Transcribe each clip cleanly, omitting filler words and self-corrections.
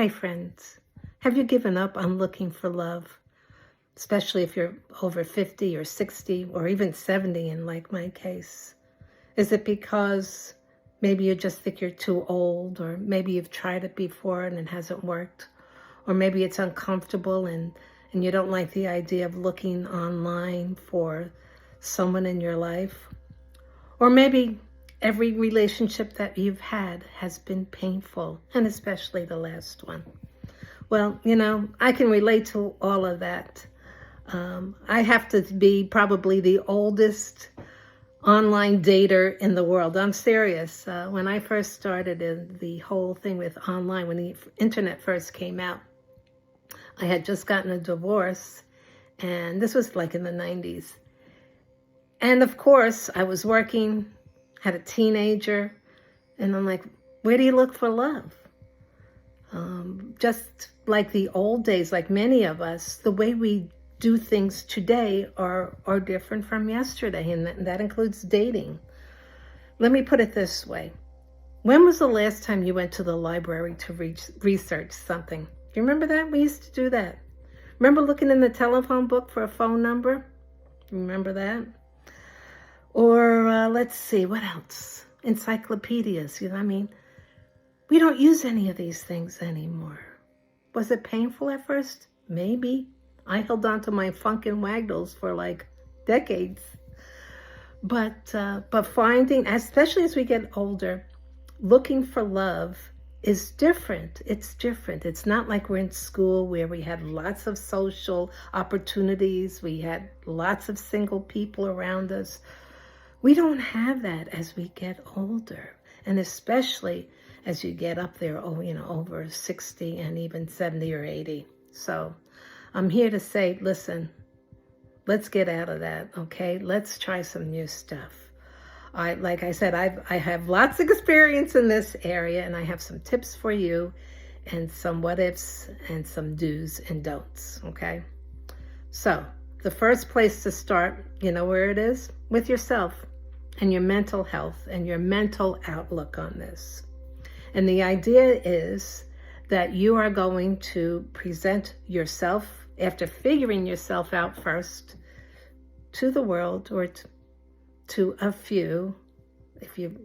Hey friends, have you given up on looking for love? Especially if you're over 50 or 60 or even 70 in like my case. Is it because maybe you just think you're too old, or maybe you've tried it before and it hasn't worked? Or maybe it's uncomfortable and you don't like the idea of looking online for someone in your life? Or maybe every relationship that you've had has been painful, and especially the last one. Well, I can relate to all of that. I have to be probably the oldest online dater in the world. I'm serious. When I first started in the whole thing with online, when the internet first came out, I had just gotten a divorce, and this was like in the 90s. And of course, I was working, had a teenager, and I'm like, where do you look for love? Just like the old days, like many of us, the way we do things today are different from yesterday, and that includes dating. Let me put it this way. When was the last time you went to the library to research something? Do you remember that? We used to do that. Remember looking in the telephone book for a phone number? Remember that? Or let's see, what else? Encyclopedias, we don't use any of these things anymore. Was it painful at first? Maybe. I held on to my Funkin' Wagnalls for like decades. But finding, especially as we get older, looking for love is different. It's different. It's not like we're in school where we had lots of social opportunities. We had lots of single people around us. We don't have that as we get older, and especially as you get up there, over 60 and even 70 or 80. So I'm here to say, listen, let's get out of that, okay? Let's try some new stuff. Like I said, I have lots of experience in this area, and I have some tips for you and some what ifs and some do's and don'ts, okay? So the first place to start, you know where it is? With yourself and your mental health and your mental outlook on this. And the idea is that you are going to present yourself, after figuring yourself out first, to the world, or to a few, if you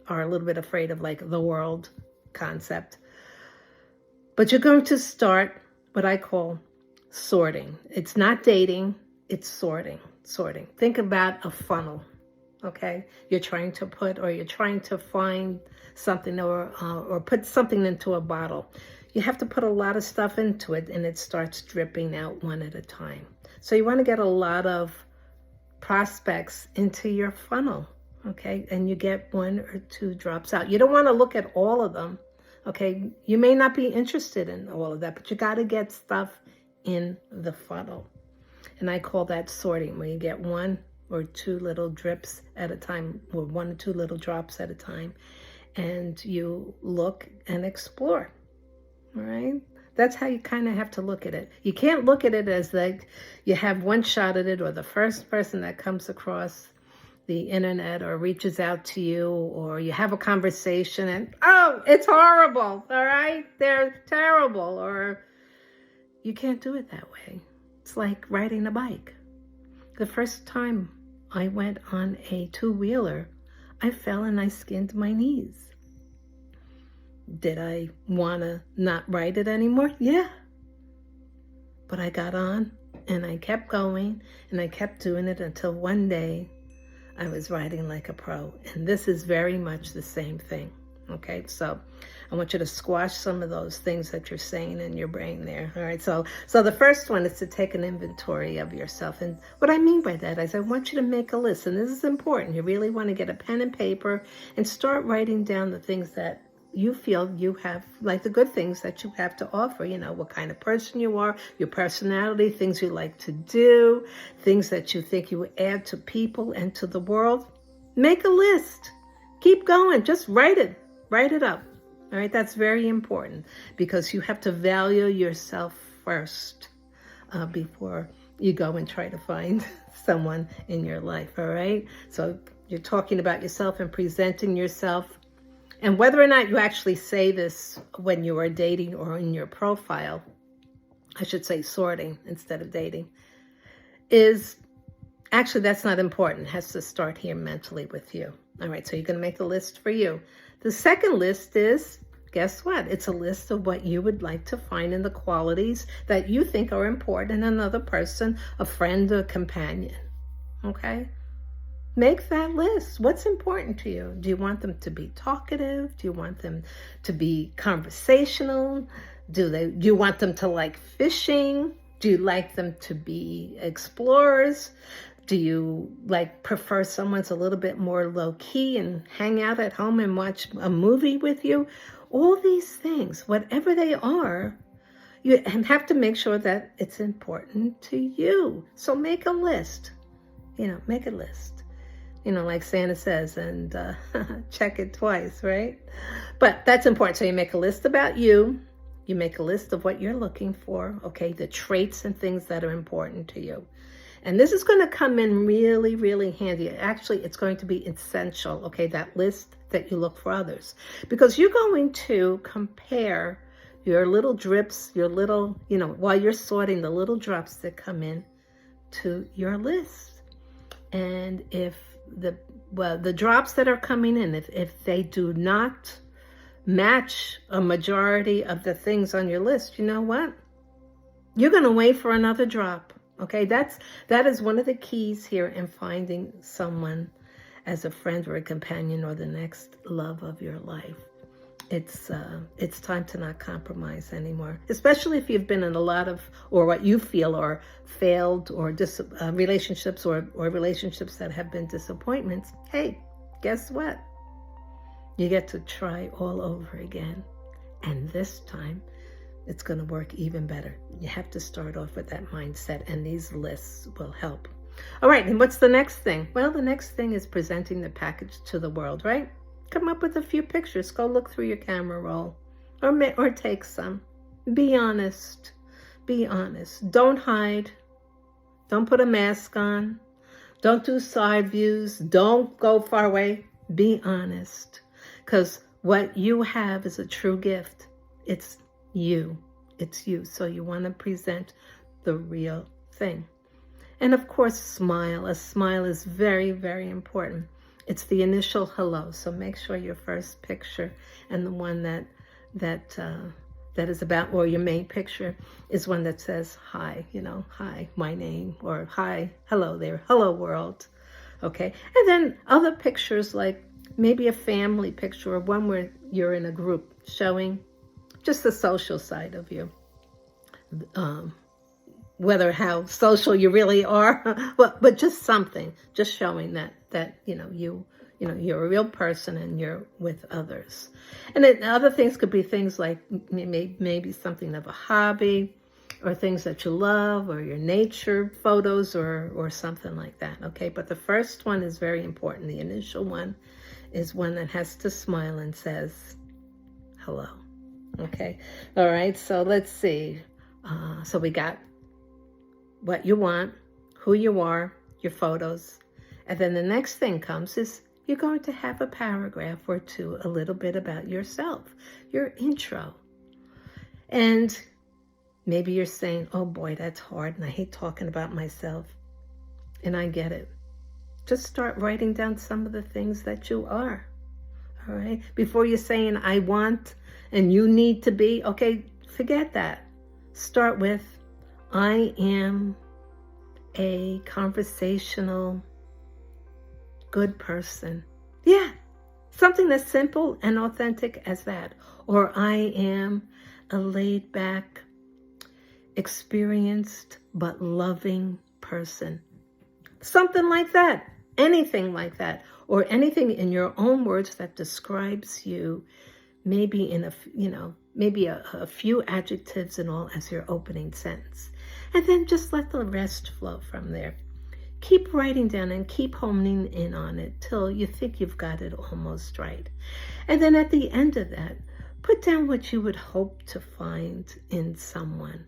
are a little bit afraid of the world concept. But you're going to start what I call sorting. It's not dating, it's sorting. Think about a funnel, okay? You're trying to find something or put something into a bottle. You have to put a lot of stuff into it, and it starts dripping out one at a time. So you want to get a lot of prospects into your funnel, okay? And you get one or two drops out. You don't want to look at all of them, okay? You may not be interested in all of that, but you got to get stuff in the funnel. And I call that sorting, where you get one or two little drips at a time, or one or two little drops at a time, and you look and explore, all right? That's how you kind of have to look at it. You can't look at it as like you have one shot at it, or the first person that comes across the internet or reaches out to you, or you have a conversation and, oh, it's horrible, all right? They're terrible, or you can't do it that way. It's like riding a bike. The first time I went on a two-wheeler, I fell and I skinned my knees. Did I want to not ride it anymore? Yeah. But I got on and I kept going and I kept doing it until one day I was riding like a pro. And this is very much the same thing. Okay, so I want you to squash some of those things that you're saying in your brain there. All right, so the first one is to take an inventory of yourself. And what I mean by that is I want you to make a list. And this is important. You really want to get a pen and paper and start writing down the things that you feel you have, like the good things that you have to offer. What kind of person you are, your personality, things you like to do, things that you think you would add to people and to the world. Make a list. Keep going. Just write it. Write it up. All right, that's very important, because you have to value yourself first before you go and try to find someone in your life. All right, so you're talking about yourself and presenting yourself. And whether or not you actually say this when you are dating or in your profile, I should say sorting instead of dating, is actually, that's not important. It has to start here mentally with you. All right, so you're going to make the list for you. The second list is, guess what? It's a list of what you would like to find in the qualities that you think are important in another person, a friend, or a companion. Okay? Make that list. What's important to you? Do you want them to be talkative? Do you want them to be conversational? Do you want them to like fishing? Do you like them to be explorers? Do you prefer someone's a little bit more low-key and hang out at home and watch a movie with you? All these things, whatever they are, you have to make sure that it's important to you. So make a list. Make a list. Like Santa says, and check it twice, right? But that's important. So you make a list about you. You make a list of what you're looking for, okay? The traits and things that are important to you. And this is going to come in really, really handy. Actually, it's going to be essential, okay, that list that you look for others. Because you're going to compare your little drips, your little, while you're sorting the little drops that come in to your list. And if the drops that are coming in, if they do not match a majority of the things on your list, you know what? You're going to wait for another drop. Okay, that is one of the keys here in finding someone as a friend or a companion or the next love of your life. It's time to not compromise anymore, especially if you've been in a lot of, or what you feel are failed or relationships or relationships that have been disappointments. Hey, guess what? You get to try all over again. And this time, it's going to work even better. You have to start off with that mindset, and these lists will help. All right, and what's the next thing? Well, the next thing is presenting the package to the world, right? Come up with a few pictures. Go look through your camera roll or take some. Be honest. Be honest. Don't hide. Don't put a mask on. Don't do side views. Don't go far away. Be honest. Because what you have is a true gift. It's you. It's you. So you want to present the real thing. And of course, smile. A smile is very, very important. It's the initial hello. So make sure your first picture and the one that is about, or your main picture is one that says hi, hi, my name, or hi, hello there, hello world. Okay. And then other pictures, like maybe a family picture or one where you're in a group, showing just the social side of you. Whether how social you really are, but just something, just showing that you're a real person and you're with others. And then other things could be things like maybe something of a hobby, or things that you love, or your nature photos, or something like that. Okay, but the first one is very important. The initial one is one that has to smile and says hello. Okay, all right. So let's see. So we got what you want, who you are, your photos. And then the next thing comes is you're going to have a paragraph or two, a little bit about yourself, your intro. And maybe you're saying, oh boy, that's hard, and I hate talking about myself. And I get it. Just start writing down some of the things that you are. All right? Before you're saying, I want and you need to be, okay, forget that. Start with, I am a conversational, good person. Yeah, something as simple and authentic as that. Or I am a laid-back, experienced, but loving person. Something like that. Anything like that. Or anything in your own words that describes you, maybe in a few adjectives and all as your opening sentence. And then just let the rest flow from there. Keep writing down and keep honing in on it till you think you've got it almost right. And then at the end of that, put down what you would hope to find in someone.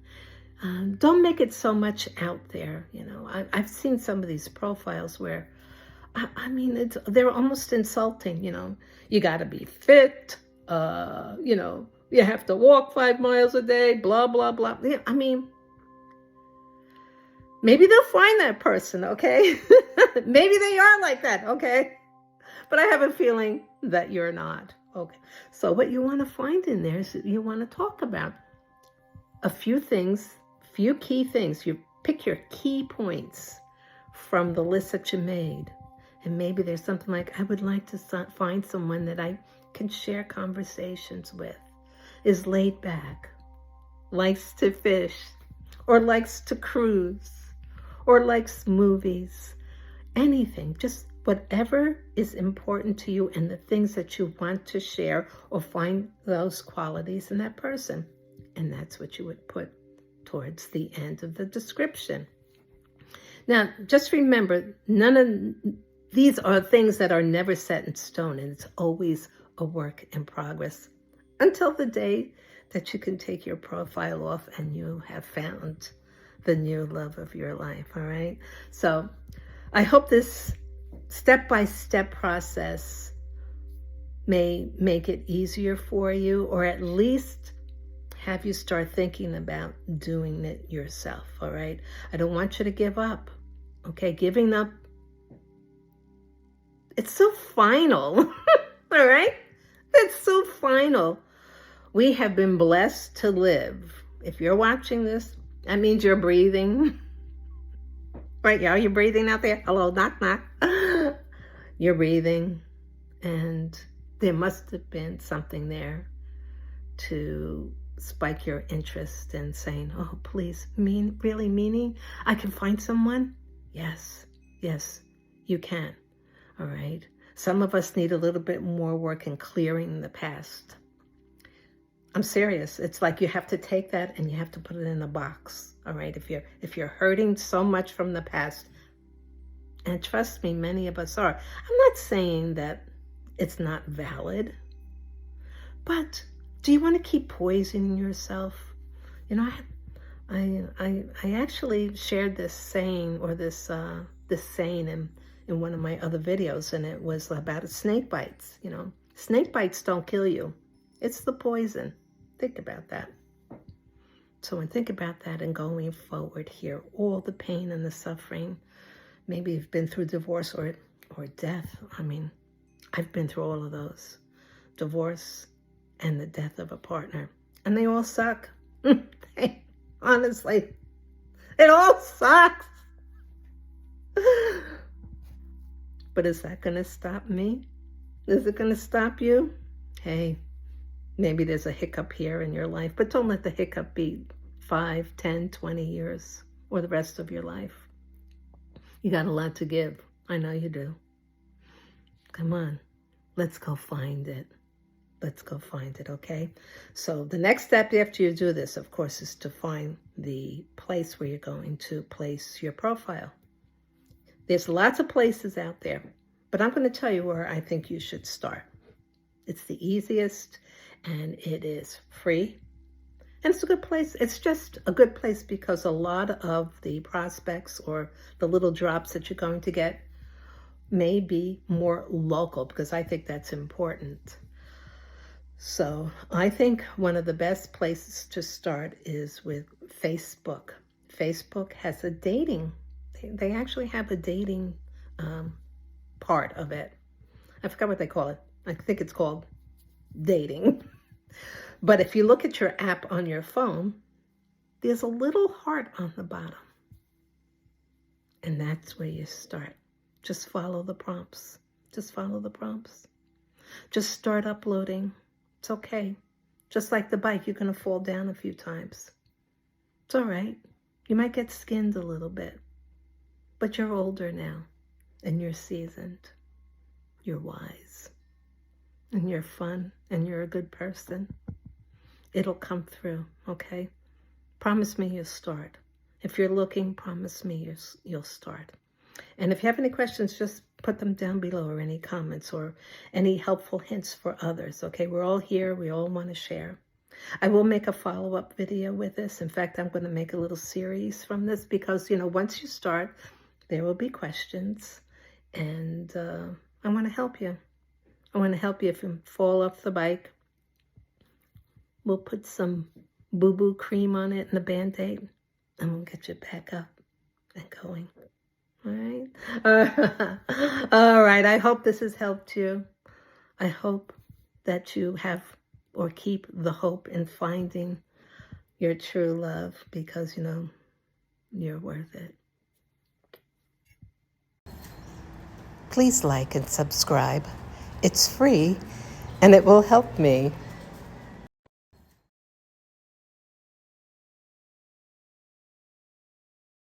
Don't make it so much out there. I've seen some of these profiles where I mean, they're almost insulting, You got to be fit, you have to walk 5 miles a day, blah, blah, blah. Yeah, I mean, maybe they'll find that person, okay? Maybe they are like that, okay? But I have a feeling that you're not, okay? So what you want to find in there is you want to talk about a few things, few key things. You pick your key points from the list that you made. And maybe there's something like, I would like to find someone that I can share conversations with, is laid back, likes to fish, or likes to cruise, or likes movies, anything, just whatever is important to you and the things that you want to share, or find those qualities in that person. And that's what you would put towards the end of the description. Now, just remember, none of these are things that are never set in stone, and it's always a work in progress until the day that you can take your profile off and you have found the new love of your life, all right? So I hope this step-by-step process may make it easier for you, or at least have you start thinking about doing it yourself, all right? I don't want you to give up, okay? Giving up, it's so final, all right? It's so final. We have been blessed to live. If you're watching this, that means you're breathing. Right, y'all? You're breathing out there? Hello, knock, knock. You're breathing. And there must have been something there to spike your interest in saying, oh, please, really meaning I can find someone? Yes, you can. All right. Some of us need a little bit more work in clearing the past. I'm serious. It's like you have to take that and you have to put it in a box. All right. If you're hurting so much from the past, and trust me, many of us are. I'm not saying that it's not valid, but do you want to keep poisoning yourself? I actually shared this saying, or this saying in one of my other videos, and it was about snake bites. Snake bites don't kill you. It's the poison. Think about that. So when think about that and going forward here, all the pain and the suffering, maybe you've been through divorce or death. I mean, I've been through all of those. Divorce and the death of a partner. And they all suck. Honestly, it all sucks. But is that going to stop me? Is it going to stop you? Hey, maybe there's a hiccup here in your life, but don't let the hiccup be 5, 10, 20 years or the rest of your life. You got a lot to give. I know you do. Come on, let's go find it. Let's go find it, okay? So the next step after you do this, of course, is to find the place where you're going to place your profile. There's lots of places out there, but I'm going to tell you where I think you should start. It's the easiest, and it is free, and it's a good place. It's just a good place because a lot of the prospects or the little drops that you're going to get may be more local, because I think that's important. So I think one of the best places to start is with Facebook. Facebook has a dating. They actually have a dating part of it. I forgot what they call it. I think it's called dating. But if you look at your app on your phone, there's a little heart on the bottom. And that's where you start. Just follow the prompts. Just follow the prompts. Just start uploading. It's okay. Just like the bike, you're going to fall down a few times. It's all right. You might get skinned a little bit. But you're older now. And you're seasoned. You're wise. And you're fun. And you're a good person. It'll come through, okay? Promise me you'll start. If you're looking, promise me you'll start. And if you have any questions, just put them down below, or any comments or any helpful hints for others, okay? We're all here. We all want to share. I will make a follow-up video with this. In fact, I'm going to make a little series from this because, once you start, there will be questions. And I want to help you. I want to help you if you fall off the bike. We'll put some boo-boo cream on it and a Band-Aid, and we'll get you back up and going. All right? All right. I hope this has helped you. I hope that you have or keep the hope in finding your true love, because, you know, you're worth it. Please like and subscribe. It's free and it will help me.